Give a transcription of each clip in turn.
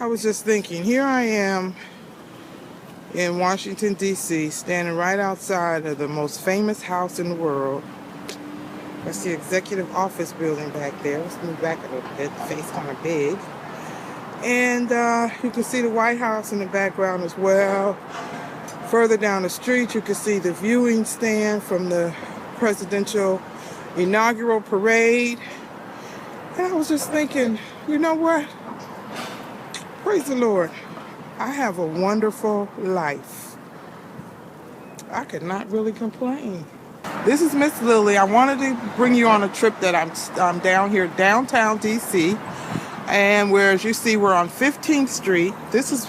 I was just thinking, here I am in Washington, D.C., standing right outside of the most famous house in the world. That's the executive office building back there. Let's move back a little bit. The face kind of big. And you can see the White House in the background as well. Further down the street, you can see the viewing stand from the presidential inaugural parade. And I was just thinking, you know what? Praise the Lord. I have a wonderful life. I could not really complain. This is Miss Lily. I wanted to bring you on a trip that I'm down here downtown DC, and where, as you see, we're on 15th Street. This is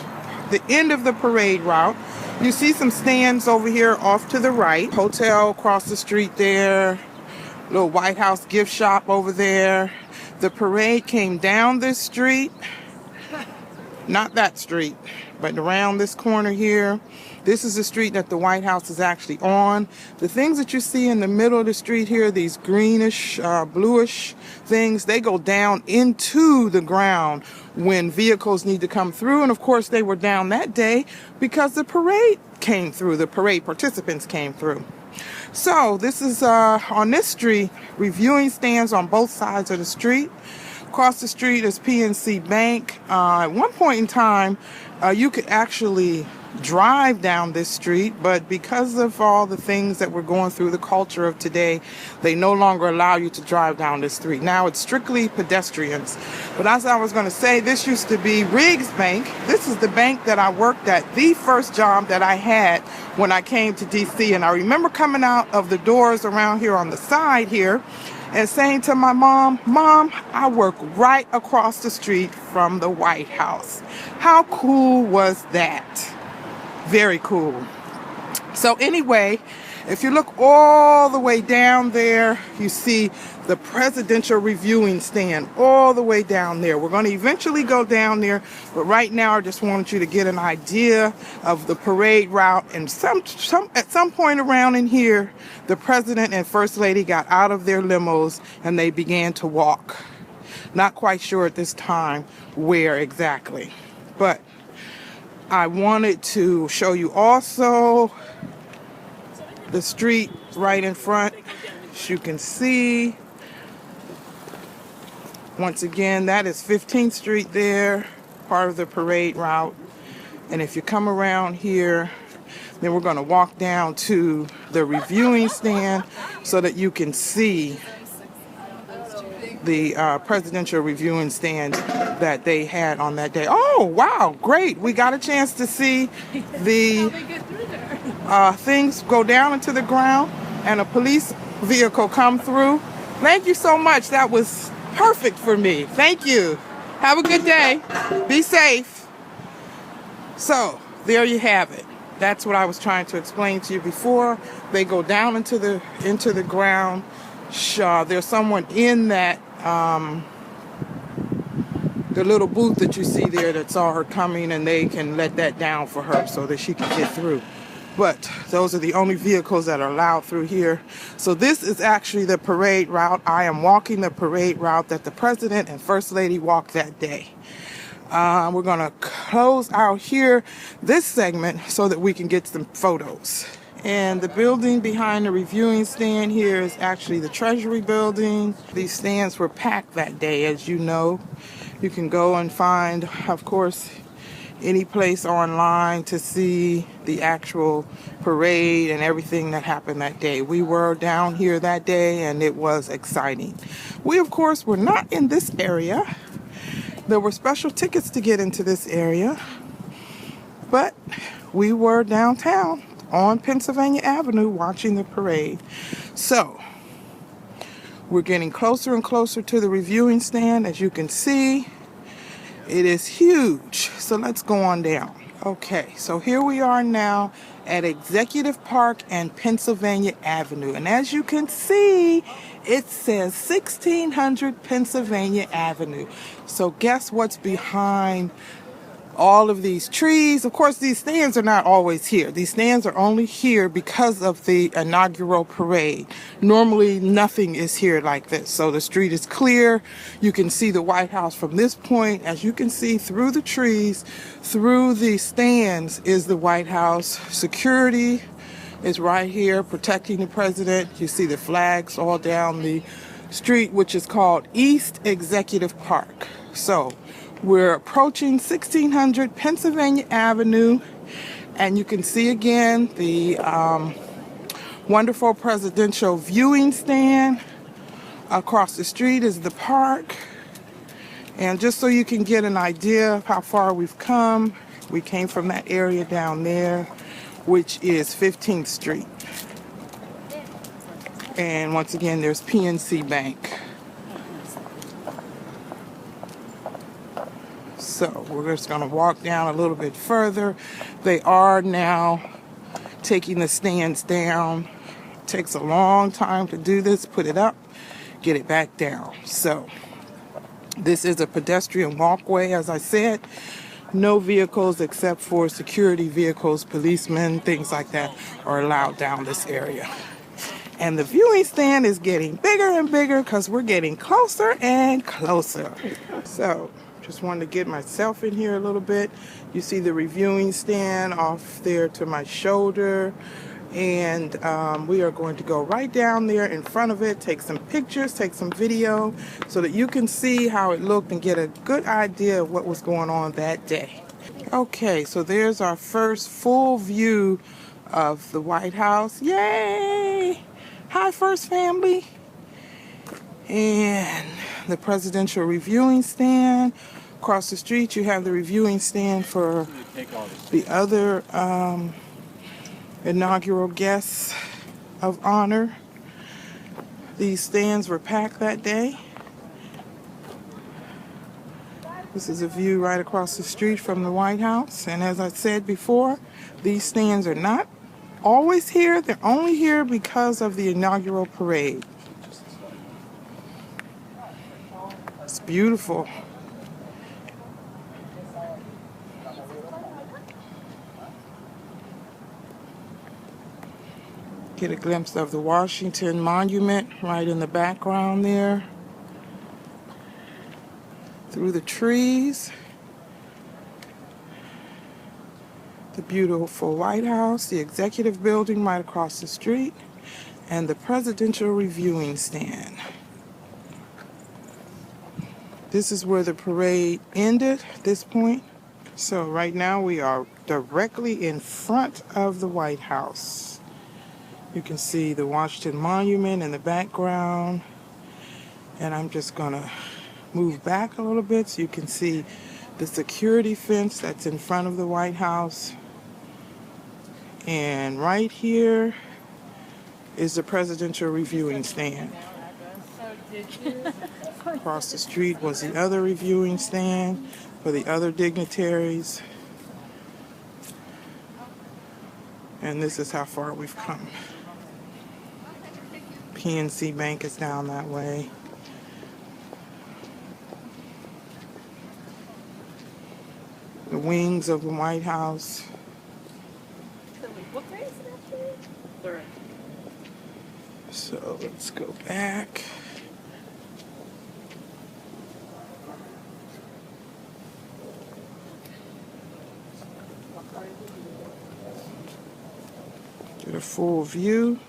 the end of the parade route. You see some stands over here off to the right. Hotel across the street there. Little White House gift shop over there. The parade came down this street. Not that street, but around this corner here. This is the street that the White House is actually on. The things that you see in the middle of the street here, these greenish, bluish things, they go down into the ground when vehicles need to come through. And of course, they were down that day because the parade came through. The parade participants came through. So this is on this street, reviewing stands on both sides of the street. Across the street is PNC Bank. At one point in time, you could actually drive down this street, but because of all the things that we're going through, the culture of today, they no longer allow you to drive down this street. Now it's strictly pedestrians. But as I was going to say, this used to be Riggs Bank. This is the bank that I worked at, the first job that I had when I came to DC. And I remember coming out of the doors around here on the side here and saying to my mom, "Mom, I work right across the street from the White House." How cool was that? Very cool. So anyway, if you look all the way down there, you see the presidential reviewing stand all the way down there. We're going to eventually go down there, but right now I just wanted you to get an idea of the parade route. And at some point around in here, the president and first lady got out of their limos and they began to walk. Not quite sure at this time where exactly, but I wanted to show you also the street right in front. As you can see, once again, that is 15th Street there, part of the parade route. And if you come around here, then we're going to walk down to the reviewing stand so that you can see the presidential reviewing stand that they had on that day. Oh, wow, great. We got a chance to see the things go down into the ground and a police vehicle come through. Thank you so much. That was perfect for me. Thank you. Have a good day. Be safe. So there you have it. That's what I was trying to explain to you before. They go down into the ground. There's someone in that the little booth that you see there that saw her coming, and they can let that down for her so that she can get through. But those are the only vehicles that are allowed through here. So this is actually the parade route. I am walking the parade route that the president and first lady walked that day. We're going to close out here this segment so that we can get some photos. And the building behind the reviewing stand here is actually the Treasury building. These stands were packed that day, as you know. You can go and find, of course, any place online to see the actual parade and everything that happened that day. We were down here that day and it was exciting. We, of course, were not in this area. There were special tickets to get into this area, but we were downtown on Pennsylvania Avenue watching the parade. So we're getting closer and closer to the reviewing stand. As you can see, it is huge. So let's go on down. Okay, so here we are now at Executive Park and Pennsylvania Avenue. And as you can see, it says 1600 Pennsylvania Avenue. So guess what's behind all of these trees. Of course, these stands are not always here. These stands are only here because of the inaugural parade. Normally, nothing is here like this. So the street is clear. You can see the White House from this point. As you can see through the trees, through the stands is the White House. Security is right here protecting the president. You see the flags all down the street, which is called East Executive Park. So we're approaching 1600 Pennsylvania Avenue, and you can see again the wonderful presidential viewing stand. Across the street is the park. And just so you can get an idea of how far we've come, we came from that area down there, which is 15th Street. And once again, there's PNC Bank. So we're just going to walk down a little bit further. They are now taking the stands down. It takes a long time to do this, put it up, get it back down. So this is a pedestrian walkway, as I said. No vehicles except for security vehicles, policemen, things like that are allowed down this area. And the viewing stand is getting bigger and bigger because we're getting closer and closer. So just wanted to get myself in here a little bit. You see the reviewing stand off there to my shoulder. And we are going to go right down there in front of it, take some pictures, take some video, so that you can see how it looked and get a good idea of what was going on that day. Okay, so there's our first full view of the White House. Yay! Hi, First Family. And the presidential reviewing stand. Across the street, you have the reviewing stand for the other inaugural guests of honor. These stands were packed that day. This is a view right across the street from the White House. And as I said before, these stands are not always here. They're only here because of the inaugural parade. It's beautiful. Get a glimpse of the Washington Monument right in the background there. Through the trees. The beautiful White House, the Executive Building right across the street, and the Presidential Reviewing Stand. This is where the parade ended at this point. So right now we are directly in front of the White House. You can see the Washington Monument in the background. And I'm just going to move back a little bit so you can see the security fence that's in front of the White House. And right here is the Presidential Reviewing Stand. Across the street was the other reviewing stand for the other dignitaries. And this is how far we've come. PNC Bank is down that way. The wings of the White House. So let's go back. Get a full view.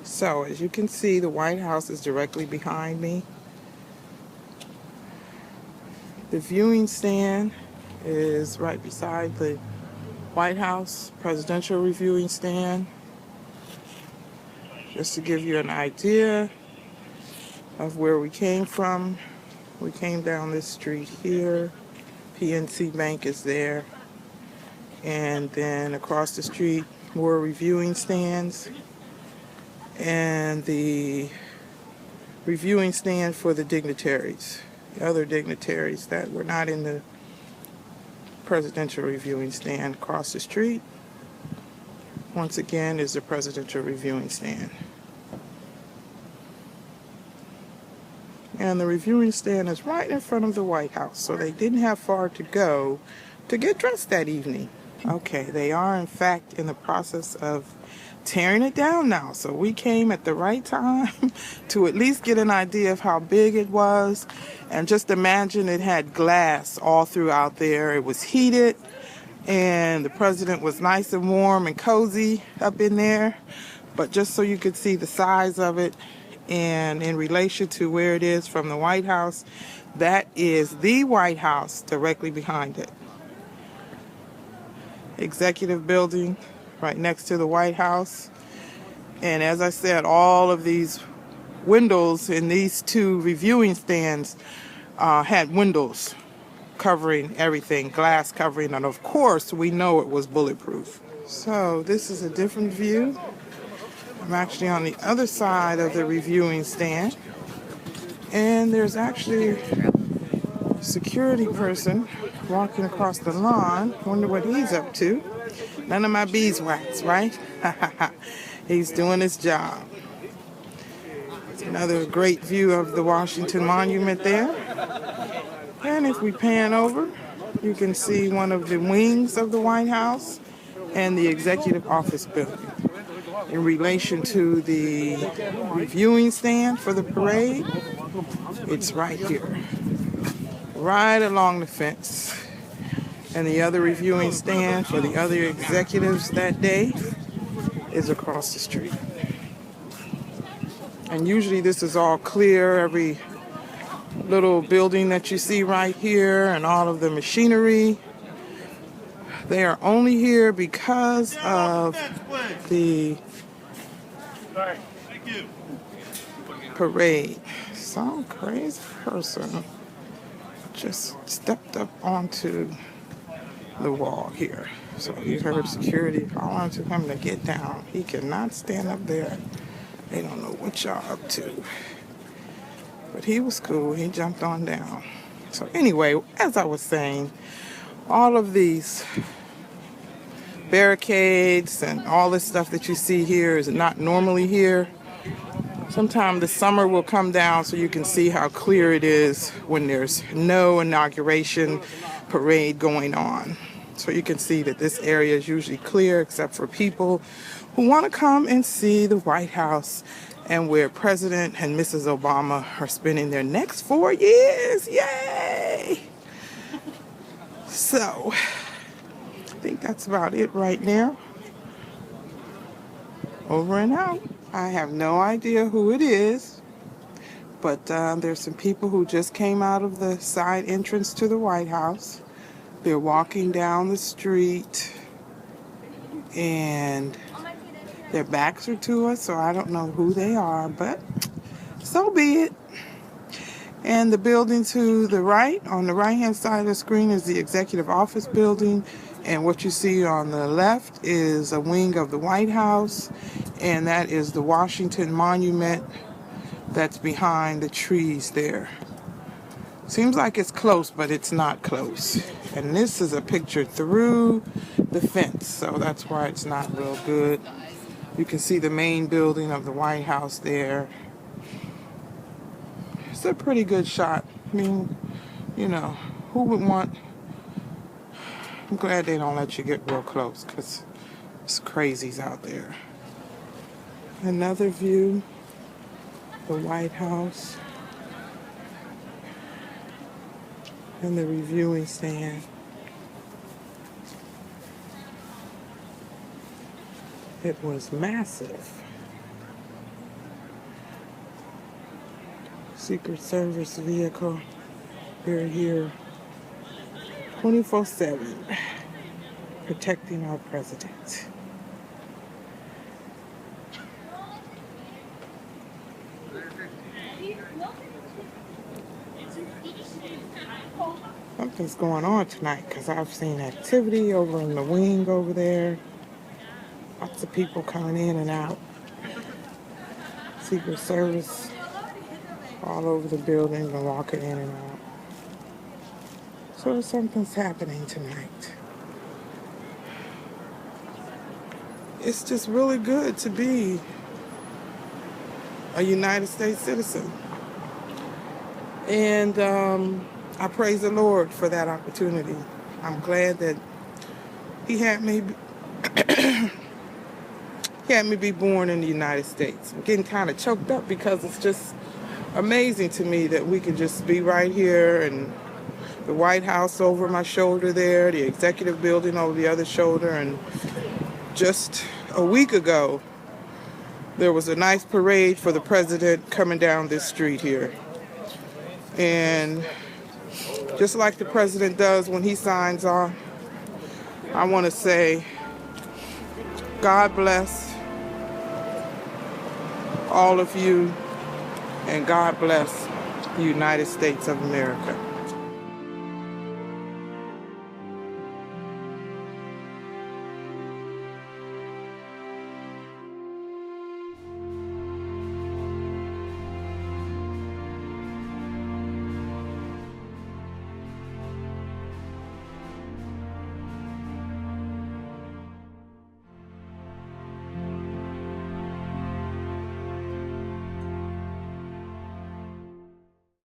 So as you can see, the White House is directly behind me. The viewing stand is right beside the White House Presidential Reviewing Stand. Just to give you an idea of where we came from. We came down this street here. PNC Bank is there. And then across the street, more reviewing stands. And the reviewing stand for the dignitaries, the other dignitaries that were not in the presidential reviewing stand across the street. once again, is the presidential reviewing stand. And the reviewing stand is right in front of the White House, so they didn't have far to go to get dressed that evening. Okay, they are in fact in the process of tearing it down now, so we came at the right time to at least get an idea of how big it was. And just imagine, it had glass all throughout there. It was heated, and the president was nice and warm and cozy up in there. But just so you could see the size of it, and in relation to where it is from the White House, that is the White House directly behind it. Executive building right next to the White House. And as I said, all of these windows in these two reviewing stands had windows covering everything, glass covering, and of course we know it was bulletproof. So this is a different view. I'm actually on the other side of the reviewing stand, and there's actually a security person walking across the lawn. Wonder what he's up to. None of my beeswax, right? He's doing his job. It's another great view of the Washington Monument there. And if we pan over, you can see one of the wings of the White House and the executive office building. In relation to the reviewing stand for the parade, it's right here, right along the fence. And the other reviewing stand for the other executives that day is across the street. And usually this is all clear, every little building that you see right here and all of the machinery. They are only here because of the parade. Some crazy person just stepped up onto the wall here. So you heard security calling to him to get down. He cannot stand up there. They don't know what y'all up to. But he was cool. He jumped on down. So anyway, as I was saying, all of these barricades and all this stuff that you see here is not normally here. Sometime the summer will come down so you can see how clear it is when there's no inauguration parade going on. So you can see that this area is usually clear except for people who want to come and see the White House and where President and Mrs. Obama are spending their next 4 years. Yay! So I think that's about it right now. Over and out. I have no idea who it is, but there's some people who just came out of the side entrance to the White House. They're walking down the street, and their backs are to us, so I don't know who they are, but so be it. And the building to the right, on the right-hand side of the screen, is the executive office building. And what you see on the left is a wing of the White House, and that is the Washington Monument that's behind the trees there. Seems like it's close, but it's not close. And this is a picture through the fence, so that's why it's not real good. You can see the main building of the White House there. It's a pretty good shot. I mean, you know, who would want... I'm glad they don't let you get real close, because it's crazies out there. Another view, the White House and the reviewing stand. It was massive. Secret Service vehicle. They're here 24/7, protecting our president. Something's going on tonight, because I've seen activity over in the wing over there. Lots of people coming in and out. Secret Service all over the building and walking in and out. So something's happening tonight. it's just really good to be a United States citizen. And I praise the Lord for that opportunity. I'm glad that He had me be born in the United States. I'm getting kind of choked up because it's just amazing to me that we can just be right here, and the White House over my shoulder there, the executive building over the other shoulder. And just a week ago, there was a nice parade for the president coming down this street here. And just like the president does when he signs off, I want to say, God bless all of you, and God bless the United States of America.